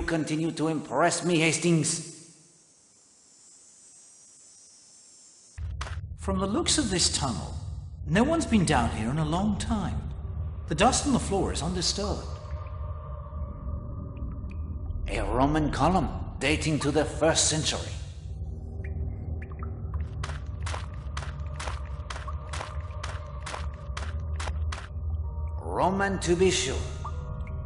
You continue to impress me, Hastings. From the looks of this tunnel, no one's been down here in a long time. The dust on the floor is undisturbed. A Roman column dating to the 1st century. Roman to be sure.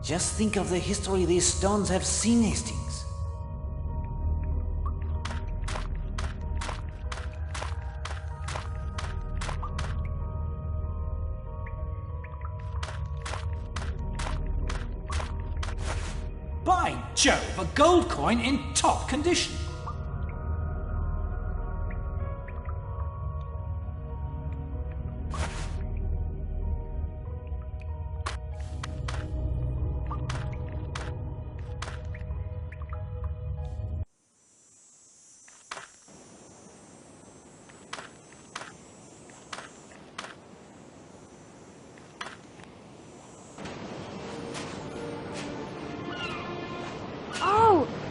Just think of the history these stones have seen, Hastings. By Jove, a gold coin in top condition.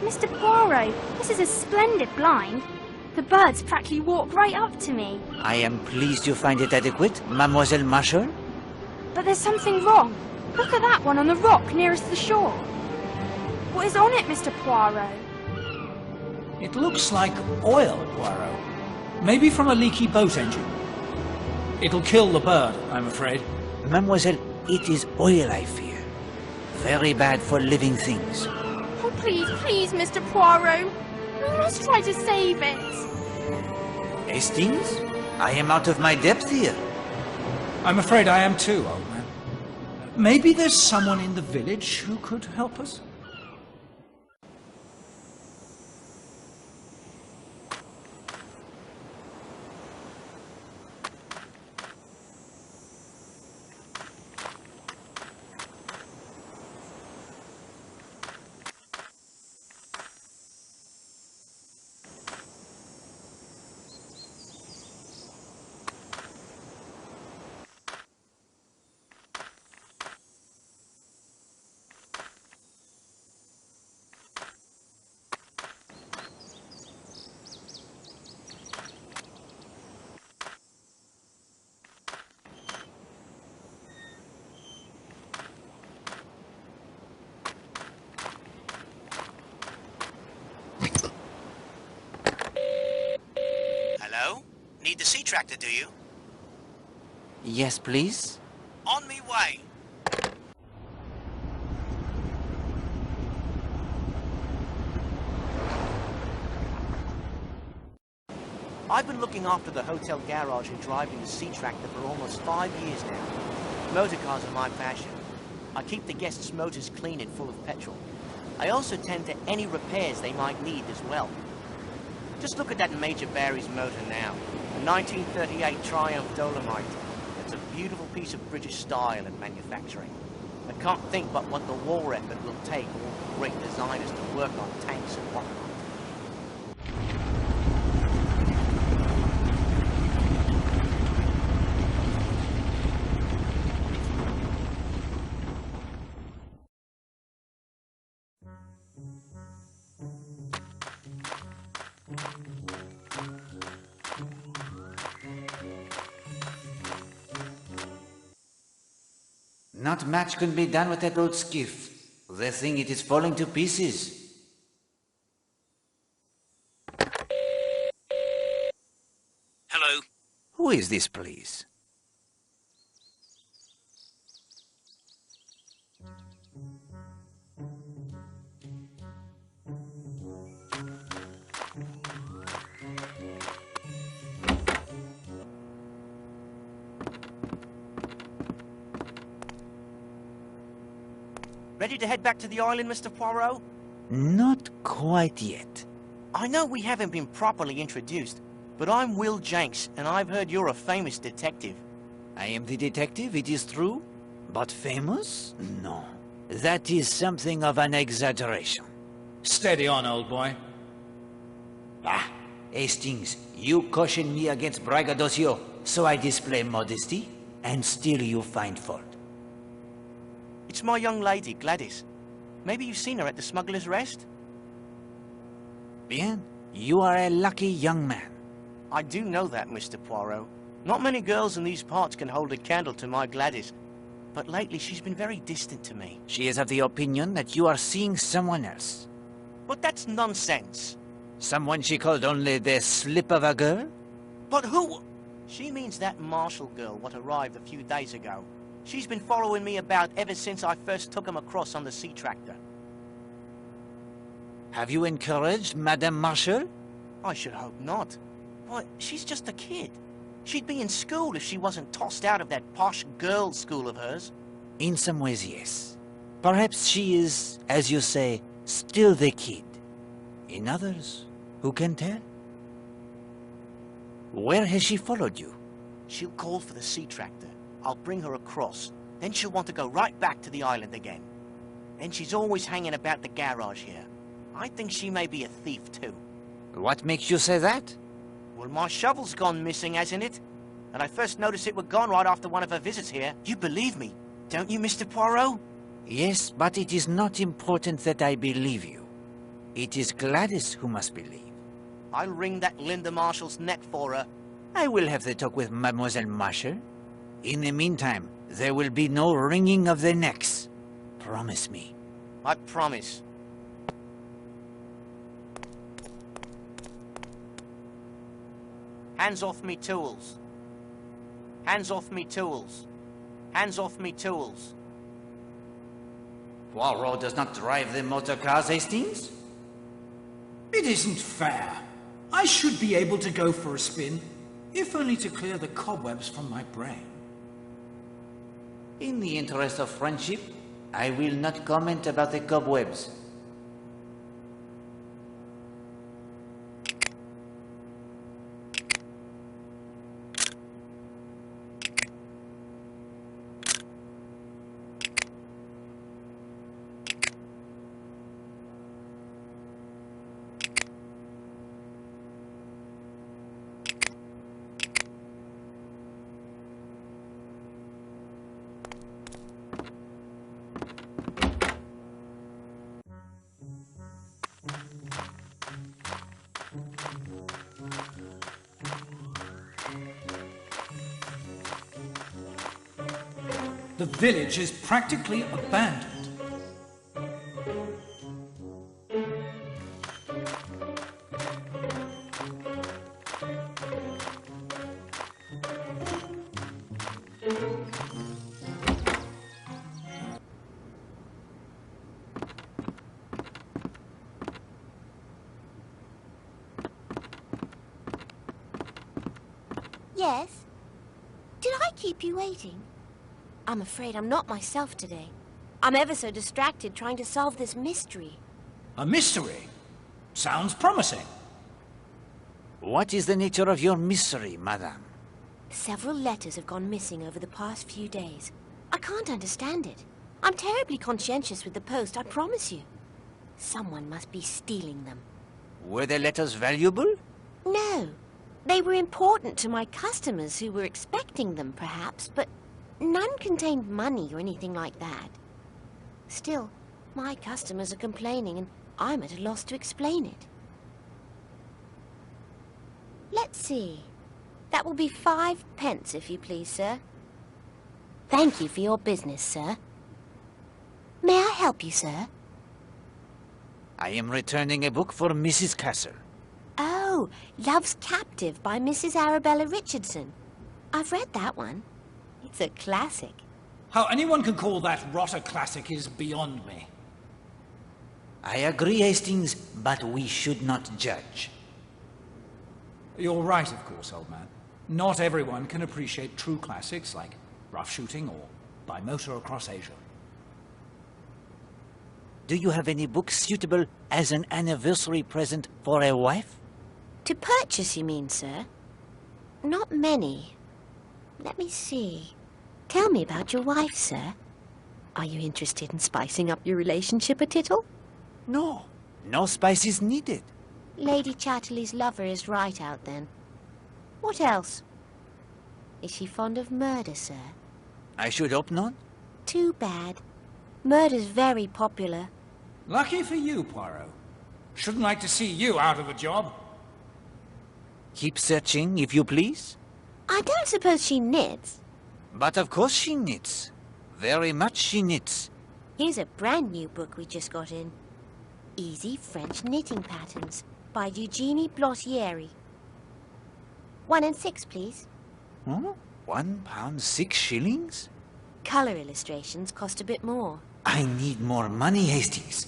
Mr. Poirot, this is a splendid blind. The birds practically walk right up to me. I am pleased you find it adequate, Mademoiselle Marshall. But there's something wrong. Look at that one on the rock nearest the shore. What is on it, Mr. Poirot? It looks like oil, Poirot. Maybe from a leaky boat engine. It'll kill the bird, I'm afraid. Mademoiselle, it is oil, I fear. Very bad for living things. Oh, please, please, Mr. Poirot. We must try to save it. Hastings, I am out of my depth here. I'm afraid I am too, old man. Maybe there's someone in the village who could help us? Need the sea tractor, do you? Yes, please. On me way. I've been looking after the hotel garage and driving the sea tractor for almost 5 years now. Motor cars are my passion. I keep the guests' motors clean and full of petrol. I also tend to any repairs they might need as well. Just look at that Major Barry's motor now. A 1938 Triumph Dolomite. It's a beautiful piece of British style and manufacturing. I can't think but what the war effort will take all the great designers to work on tanks and whatnot. Not much can be done with that old skiff. The thing, it is falling to pieces. Hello? Who is this, please? Ready to head back to the island, Mr. Poirot? Not quite yet. I know we haven't been properly introduced, but I'm Will Jenks, and I've heard you're a famous detective. I am the detective, it is true. But famous? No. That is something of an exaggeration. Steady on, old boy. Ah, Hastings, you caution me against braggadocio, so I display modesty, and still you find fault. It's my young lady, Gladys. Maybe you've seen her at the Smuggler's Rest? Bien, you are a lucky young man. I do know that, Mr. Poirot. Not many girls in these parts can hold a candle to my Gladys. But lately she's been very distant to me. She is of the opinion that you are seeing someone else. But that's nonsense. Someone she called only the slip of a girl? But who? She means that Marshall girl what arrived a few days ago. She's been following me about ever since I first took him across on the sea tractor. Have you encouraged Madame Marshall? I should hope not. Why, she's just a kid. She'd be in school if she wasn't tossed out of that posh girls' school of hers. In some ways, yes. Perhaps she is, as you say, still the kid. In others, who can tell? Where has she followed you? She'll call for the sea tractor. I'll bring her across. Then she'll want to go right back to the island again. And she's always hanging about the garage here. I think she may be a thief, too. What makes you say that? Well, my shovel's gone missing, hasn't it? And I first noticed it were gone right after one of her visits here. You believe me, don't you, Mr. Poirot? Yes, but it is not important that I believe you. It is Gladys who must believe. I'll wring that Linda Marshall's neck for her. I will have the talk with Mademoiselle Marshall. In the meantime, there will be no wringing of the necks. Promise me. I promise. Hands off me tools. Hands off me tools. Hands off me tools. Poirot does not drive the motor cars, Hastings? It isn't fair. I should be able to go for a spin, if only to clear the cobwebs from my brain. In the interest of friendship, I will not comment about the cobwebs. The village is practically abandoned. Yes? Did I keep you waiting? I'm afraid I'm not myself today. I'm ever so distracted trying to solve this mystery. A mystery? Sounds promising. What is the nature of your mystery, madame? Several letters have gone missing over the past few days. I can't understand it. I'm terribly conscientious with the post, I promise you. Someone must be stealing them. Were the letters valuable? No. They were important to my customers who were expecting them, perhaps, but none contained money or anything like that. Still, my customers are complaining, and I'm at a loss to explain it. Let's see. That will be 5 pence, if you please, sir. Thank you for your business, sir. May I help you, sir? I am returning a book for Mrs. Castle. Oh, Love's Captive by Mrs. Arabella Richardson. I've read that one. It's a classic. How anyone can call that rot a classic is beyond me. I agree, Hastings, but we should not judge. You're right, of course, old man. Not everyone can appreciate true classics like Rough Shooting or By Motor Across Asia. Do you have any books suitable as an anniversary present for a wife? To purchase, you mean, sir? Not many. Let me see. Tell me about your wife, sir. Are you interested in spicing up your relationship a tittle? No. No spice is needed. Lady Chatterley's lover is right out, then. What else? Is she fond of murder, sir? I should hope not. Too bad. Murder's very popular. Lucky for you, Poirot. Shouldn't like to see you out of a job. Keep searching, if you please. I don't suppose she knits. But of course she knits. Very much she knits. Here's a brand new book we just got in. Easy French Knitting Patterns by Eugenie Blossieri. 1 and 6, please. Huh? £1.06? Colour illustrations cost a bit more. I need more money, Hastings.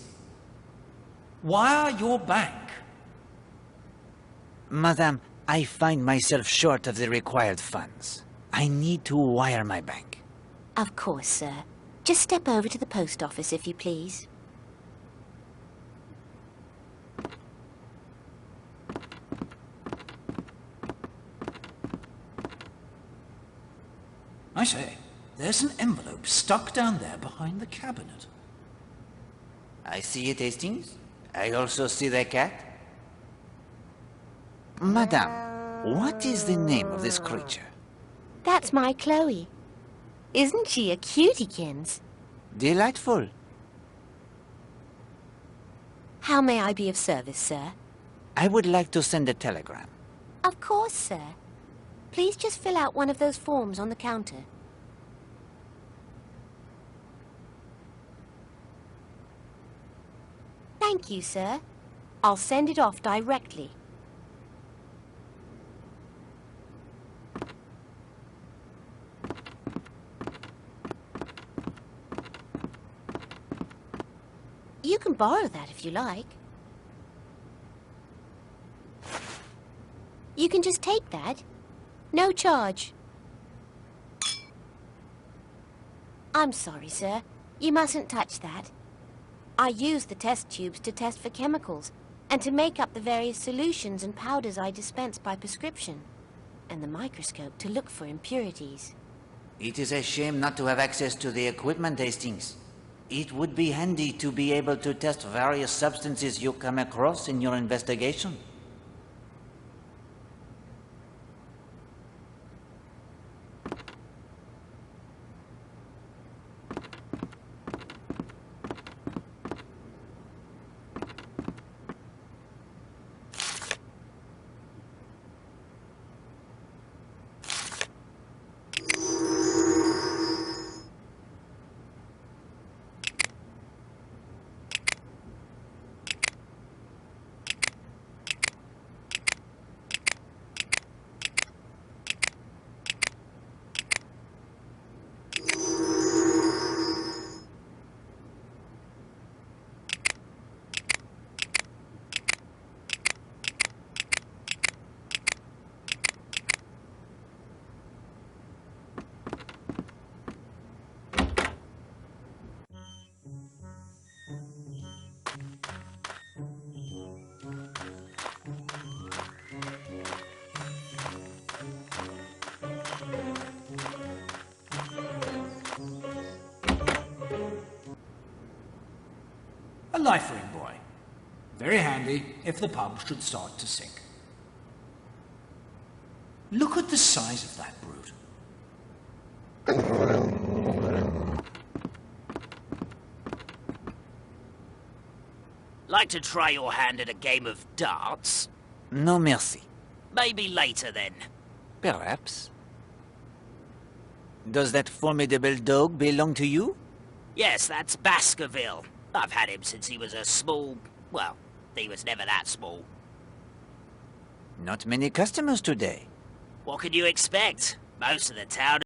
Wire your bank. Madame, I find myself short of the required funds. I need to wire my bank. Of course, sir. Just step over to the post office, if you please. I say, there's an envelope stuck down there behind the cabinet. I see it, Hastings. I also see the cat. Madame, what is the name of this creature? That's my Chloe. Isn't she a cutiekins? Delightful. How may I be of service, sir? I would like to send a telegram. Of course, sir. Please just fill out one of those forms on the counter. Thank you, sir. I'll send it off directly. You can borrow that if you like. You can just take that. No charge. I'm sorry, sir. You mustn't touch that. I use the test tubes to test for chemicals and to make up the various solutions and powders I dispense by prescription, and the microscope to look for impurities. It is a shame not to have access to the equipment, Hastings. It would be handy to be able to test various substances you come across in your investigation. A life ring, boy. Very handy if the pub should start to sink. Look at the size of that brute. Like to try your hand at a game of darts? No merci. Maybe later then. Perhaps. Does that formidable dog belong to you? Yes, that's Baskerville. I've had him since he was a small... well, he was never that small. Not many customers today. What could you expect? Most of the town